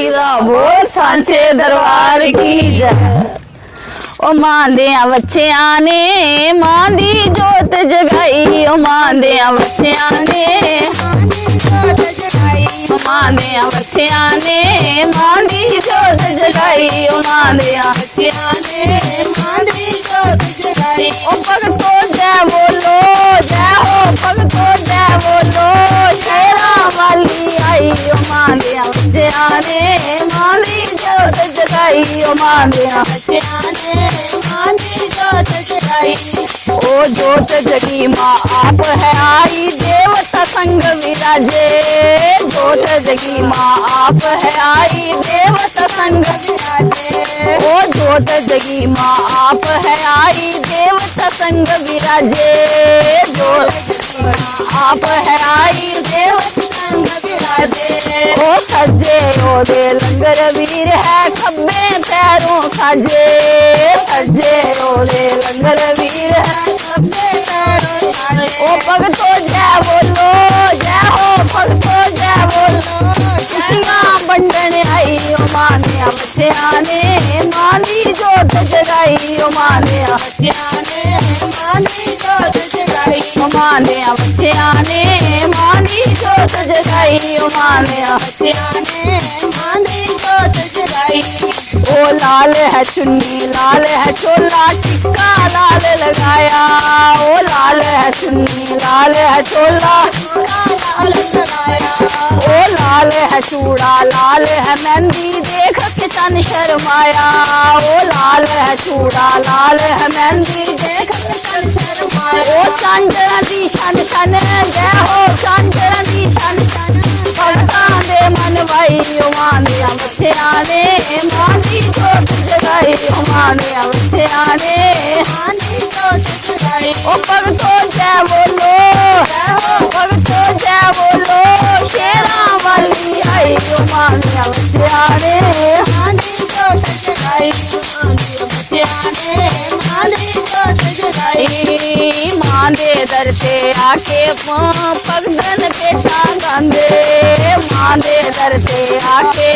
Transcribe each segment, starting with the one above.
वाली दा बोल सांचे दरबार की जय। ओ मां दियां बच्चियां ने मां दी जोत जगाई, ओ मां दियां बच्चियां ने मां दियां बच्चियां ने मां दी जोत जगाई, ओ मां दियां बच्चियां ने मां दी जोत जगाई। ओ भगतो जय बोलो जय हो, भगतो जय बोलो शेरा वाली आई, ओ मां दियां बच्चियां ने मां दी जोत जगाई, ओ मां दियां बच्चियां ने मां दी जोत जगाई। ओ जोत जगी मां आप है आई, देवता संग विराजे, जोत जगी मां आप है आई, देवता संग विराजे। ओ जोत जगी मां आप है आई, देवता संग विराजे, जोत जगी मां आप है आई, देवता संग विराजे। ओ सजे ओदे लंगर वीर है, खब्बे पैरों खाजे, सजे ओदे लंगर वीर है, खब्बे पैरों खाजे। ओ भगतो जय बोलो जय हो, भगतो जय बोलो खुशियां बंडन आई, ओ मां दियां बच्चियां ने मां दी जोत जगाई, ओ मां दियां बच्चियां ने मां दी जोत जगाई, ओ मां दियां बच्चियां ने मां दी जोत जगाई, ओ मां दियां बच्चियां ने मां दी जोत जगाई। ओ लाल है चुन्नी लाल है चोला, टिक्का लाल लगाया, ओ लाल है चुन्नी लाल है चोला, लाल लगाया। ओ लाल है चूड़ा लाल है मेहंदी, देख के तन शर्माया, ओ लाल है चूड़ा लाल है मेहंदी, देख के तन शर्माया। ओ चांदरा दी छन छन जय हो, चांदरा दी छन छन भगतां दे मन भाई, ओ मां दियां बच्चियां ने मां दी जोत जगाई, ओ मां दियां बच्चियां ने मां दी जोत जगाई। ओ भगतो जय बोलो जय हो, भगतो जय बोलो शेरा वाली आई, ओ मां दियां बच्चियां ने मां दी जोत जगाई, ओ मां दियां बच्चियां ने मां दी जोत जगाई। मां दे दर ते आके भगतन पेटा गांदे, मां दे दर ते आके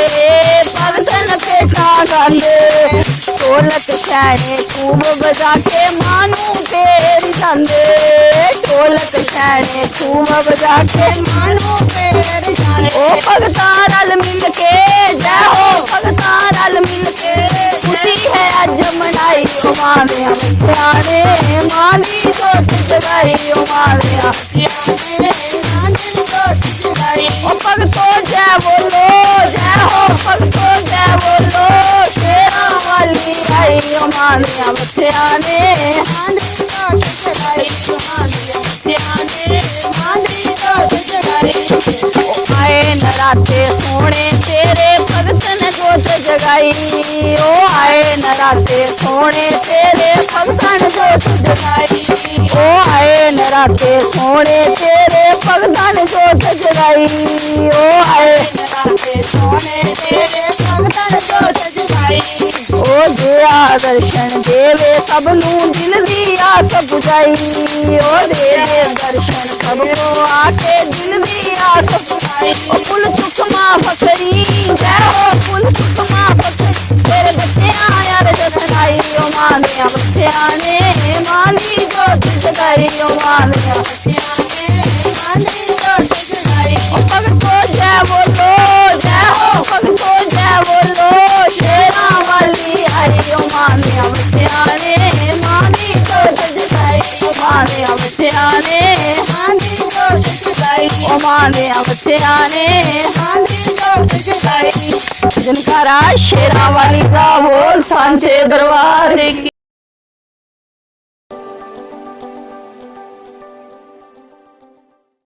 भगतन पेटा गांदे, ढोलक छैने खूब बजा के मानू फेर जांदे, ढोलक छैने खूब बजा के मानू फेर जांदे। ओ भगतां रल मिल के जय हो, भगतां रल मिल के खुशी है अज मनाई, ओ मां दियां बच्चियां ने मां दी जोत जगाई, ओ मां दियां बच्चियां ने मां दी जोत जगाई। ओ भगतो जय बोलो जय हो, भगतो जय बोलो शेरा वाली आई, ओ मां दियां बच्चियां ने मां दी जोत जगाई, ओ मां दियां बच्चियां ने मां दी जोत जगाई। आए नराते सोने तेरे भगतन जोत जगाई, ओ आए नराते सोने तेरे भगतन जोत जगाई, ओ आए नराते सोने तेरे भगतन जोत जगाई, ओ आए नराते सोने तेरे भगतन जोत जगाई। ओ दिया दर्शन देवे सबनू दिल दी आस बुझाई, ओ देवे दर्शन सबनू आके दिल दी आस बुझाई। ओ फुल सुख मां फकरी जय हो, फुल सुख मां फकरी तेरे बच्चियां यार जसनाई, ओ मां दियां बच्चियां ने मां दी जोत जगाई, ओ मां दियां बच्चियां ने मां दी जोत जगाई। ओ भगतो जय बोलो जय हो, भगतो जय बोलो शेरा वाली आई, ओ मां दियां बच्चियां ने मां दी जोत जगाई, ओ मां दियां बच्चियां ने मां दी जोत जगाई, ओ मां दियां बच्चियां ने मां दी जोत जगाई। जिनका राज शेरा वाली का बोल सांचे दरबार की।